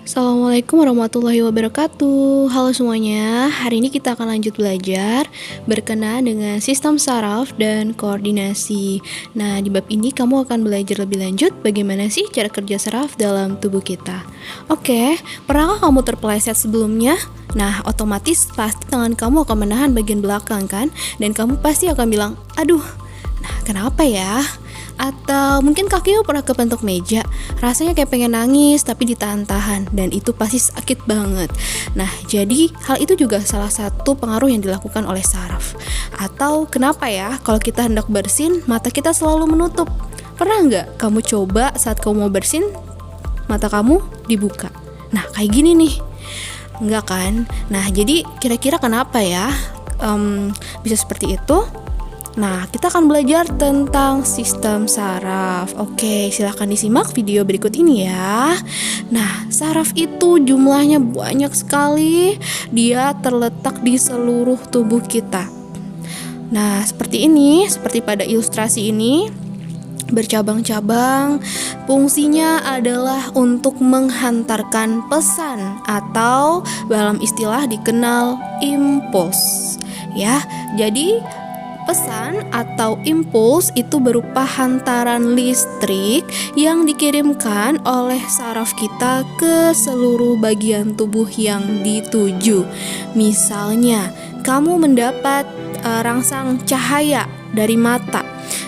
Assalamualaikum warahmatullahi wabarakatuh. Halo semuanya, hari ini kita akan lanjut belajar berkenaan dengan sistem saraf dan koordinasi. Nah, di bab ini kamu akan belajar lebih lanjut bagaimana sih cara kerja saraf dalam tubuh kita. Oke, pernahkah kamu terpeleset sebelumnya? Nah, otomatis pasti tangan kamu akan menahan bagian belakang kan? Dan kamu pasti akan bilang, aduh, nah kenapa ya? Atau mungkin kakimu pernah kepentok meja, rasanya kayak pengen nangis tapi ditahan-tahan, dan itu pasti sakit banget. Nah, jadi hal itu juga salah satu pengaruh yang dilakukan oleh saraf. Atau kenapa ya kalau kita hendak bersin, mata kita selalu menutup? Pernah nggak kamu coba saat kamu mau bersin, mata kamu dibuka? Nah, kayak gini nih. Enggak kan? Nah, jadi kira-kira kenapa ya bisa seperti itu? Nah, kita akan belajar tentang sistem saraf. Oke, silahkan disimak video berikut ini ya. Nah, saraf itu jumlahnya banyak sekali. Dia terletak di seluruh tubuh kita. Nah, seperti ini, seperti pada ilustrasi ini, bercabang-cabang. Fungsinya adalah untuk menghantarkan pesan atau dalam istilah dikenal impuls. Ya, jadi pesan atau impuls itu berupa hantaran listrik yang dikirimkan oleh saraf kita ke seluruh bagian tubuh yang dituju. Misalnya, kamu mendapat rangsang cahaya dari mata.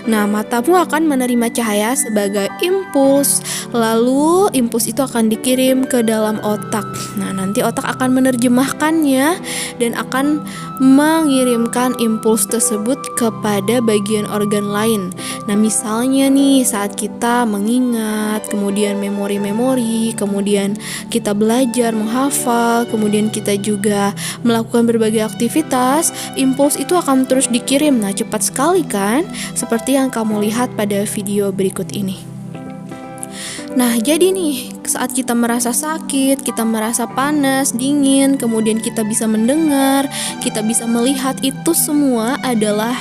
Nah, matamu akan menerima cahaya sebagai impuls, lalu impuls itu akan dikirim ke dalam otak. Nah, nanti otak akan menerjemahkannya dan akan mengirimkan impuls tersebut kepada bagian organ lain. Nah, misalnya nih saat kita mengingat, kemudian memori-memori, kemudian kita belajar menghafal, kemudian kita juga melakukan berbagai aktivitas, impuls itu akan terus dikirim. Nah, cepat sekali kan? Seperti yang kamu lihat pada video berikut ini. Nah, jadi nih, saat kita merasa sakit, kita merasa panas, dingin, kemudian kita bisa mendengar, kita bisa melihat, itu semua adalah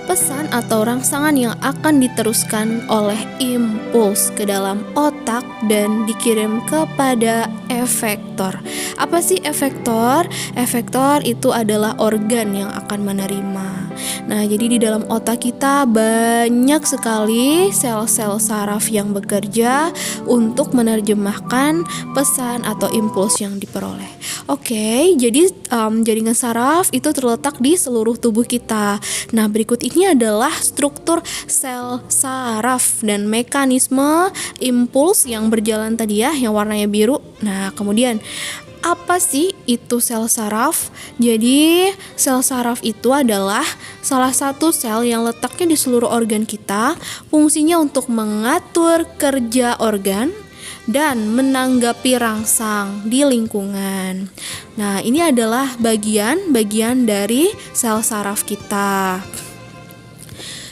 pesan atau rangsangan yang akan diteruskan oleh impuls ke dalam otak dan dikirim kepada efektor. Apa sih efektor? Efektor itu adalah organ yang akan menerima. Nah, jadi di dalam otak kita banyak sekali sel-sel saraf yang bekerja untuk menerjemahkan pesan atau impuls yang diperoleh. Oke, jadi jaringan saraf itu terletak di seluruh tubuh kita. Nah, berikut ini adalah struktur sel saraf dan mekanisme impuls yang berjalan tadi ya, yang warnanya biru. Nah, kemudian apa sih itu sel saraf? Jadi, sel saraf itu adalah salah satu sel yang letaknya di seluruh organ kita, fungsinya untuk mengatur kerja organ dan menanggapi rangsang di lingkungan. Nah, ini adalah bagian-bagian dari sel saraf kita.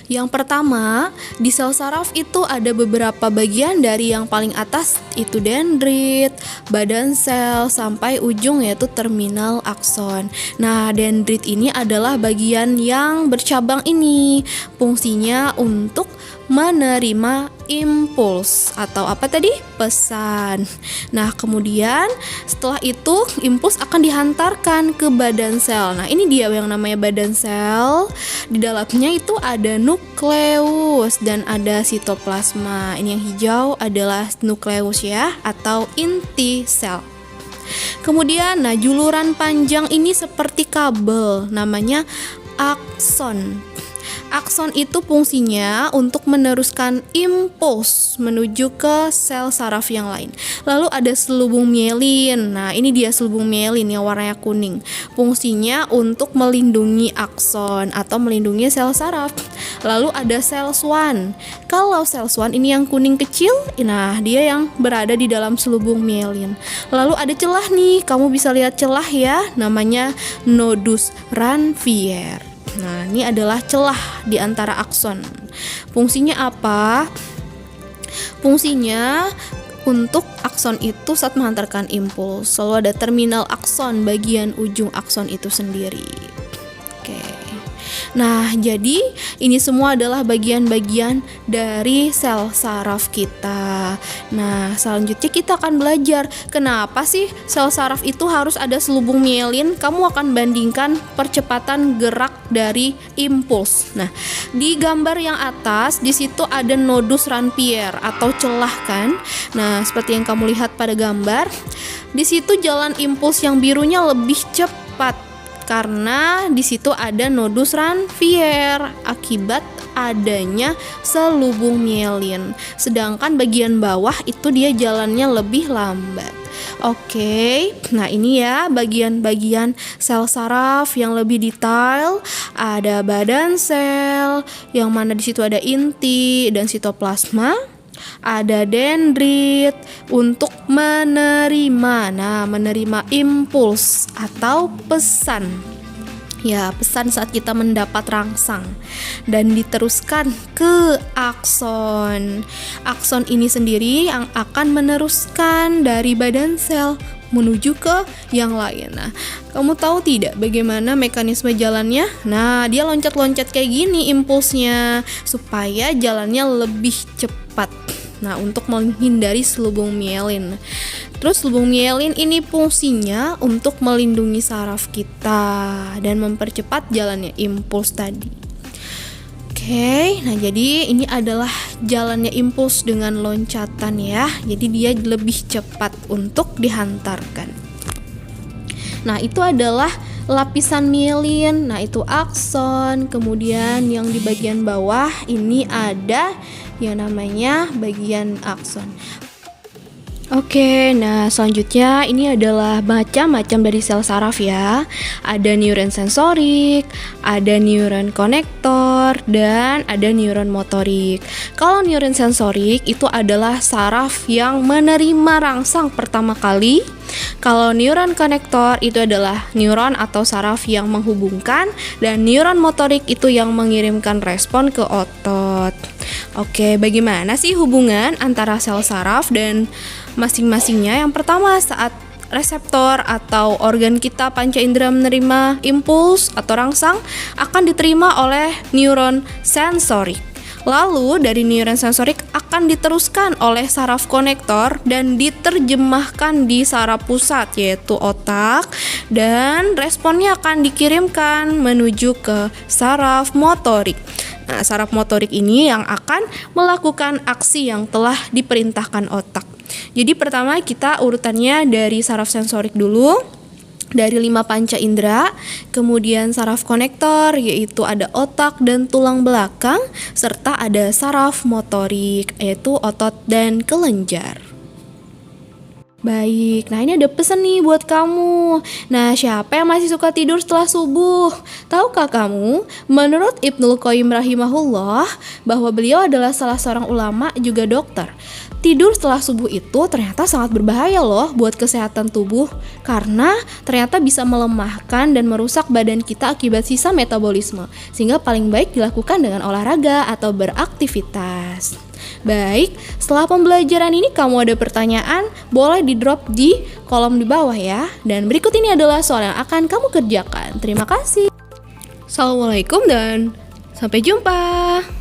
Yang pertama, di sel saraf itu ada beberapa bagian, dari yang paling atas itu dendrit, badan sel, sampai ujung yaitu terminal akson. Nah, dendrit ini adalah bagian yang bercabang ini. Fungsinya untuk menerima impuls atau apa tadi? Pesan. Nah, kemudian setelah itu impuls akan dihantarkan ke badan sel. Nah, ini dia yang namanya badan sel. Di dalamnya itu ada nukleus dan ada sitoplasma. Ini yang hijau adalah nukleus ya, atau inti sel. Kemudian, nah, juluran panjang ini seperti kabel, namanya akson. Akson itu fungsinya untuk meneruskan impuls menuju ke sel saraf yang lain. Lalu ada selubung mielin. Nah, ini dia selubung mielin yang warnanya kuning. Fungsinya untuk melindungi akson atau melindungi sel saraf. Lalu ada sel Schwann. Kalau sel Schwann ini yang kuning kecil, nah dia yang berada di dalam selubung mielin. Lalu ada celah nih, kamu bisa lihat celah ya, namanya nodus Ranvier. Nah, ini adalah celah di antara akson. Fungsinya apa? Fungsinya untuk akson itu saat menghantarkan impuls, selalu ada terminal akson bagian ujung akson itu sendiri. Oke. Nah, jadi ini semua adalah bagian-bagian dari sel saraf kita. Nah, selanjutnya kita akan belajar kenapa sih sel saraf itu harus ada selubung mielin. Kamu akan bandingkan percepatan gerak dari impuls. Nah, di gambar yang atas di situ ada nodus Ranvier atau celah kan. Nah, seperti yang kamu lihat pada gambar, di situ jalan impuls yang birunya lebih cepat karena di situ ada nodus Ranvier akibat adanya selubung mielin. Sedangkan bagian bawah itu dia jalannya lebih lambat. Oke, nah ini ya bagian-bagian sel saraf yang lebih detail. Ada badan sel, yang mana di situ ada inti dan sitoplasma. Ada dendrit untuk menerima impuls atau pesan. Ya, pesan saat kita mendapat rangsang dan diteruskan ke akson. Akson ini sendiri yang akan meneruskan dari badan sel menuju ke yang lain. Nah, kamu tahu tidak bagaimana mekanisme jalannya? Nah, dia loncat-loncat kayak gini impulsnya supaya jalannya lebih cepat. Nah, untuk menghindari selubung mielin. Terus selubung mielin ini fungsinya untuk melindungi saraf kita dan mempercepat jalannya impuls tadi. Oke, nah jadi ini adalah jalannya impuls dengan loncatan ya. Jadi dia lebih cepat untuk dihantarkan. Nah, itu adalah lapisan mielin. Nah, itu akson. Kemudian yang di bagian bawah ini ada yang namanya bagian akson. Oke, nah selanjutnya ini adalah macam-macam dari sel saraf ya. Ada neuron sensorik, ada neuron konektor, dan ada neuron motorik. Kalau neuron sensorik itu adalah saraf yang menerima rangsang pertama kali. Kalau neuron konektor itu adalah neuron atau saraf yang menghubungkan, dan neuron motorik itu yang mengirimkan respon ke otot. Oke, bagaimana sih hubungan antara sel saraf dan masing-masingnya? Yang pertama, saat reseptor atau organ kita panca indera menerima impuls atau rangsang akan diterima oleh neuron sensorik. Lalu dari neuron sensorik akan diteruskan oleh saraf konektor dan diterjemahkan di saraf pusat yaitu otak, dan responnya akan dikirimkan menuju ke saraf motorik. Nah, saraf motorik ini yang akan melakukan aksi yang telah diperintahkan otak. Jadi pertama kita urutannya dari saraf sensorik dulu, dari 5 panca indera, kemudian saraf konektor yaitu ada otak dan tulang belakang, serta ada saraf motorik yaitu otot dan kelenjar. Baik, nah ini ada pesan nih buat kamu. Nah, siapa yang masih suka tidur setelah subuh? Tahukah kamu, menurut Ibnul Qayyim rahimahullah, bahwa beliau adalah salah seorang ulama juga dokter. Tidur setelah subuh itu ternyata sangat berbahaya loh buat kesehatan tubuh, karena ternyata bisa melemahkan dan merusak badan kita akibat sisa metabolisme, sehingga paling baik dilakukan dengan olahraga atau beraktivitas. Baik, setelah pembelajaran ini kamu ada pertanyaan, boleh di-drop di kolom di bawah ya. Dan berikut ini adalah soal yang akan kamu kerjakan. Terima kasih. Assalamualaikum dan sampai jumpa.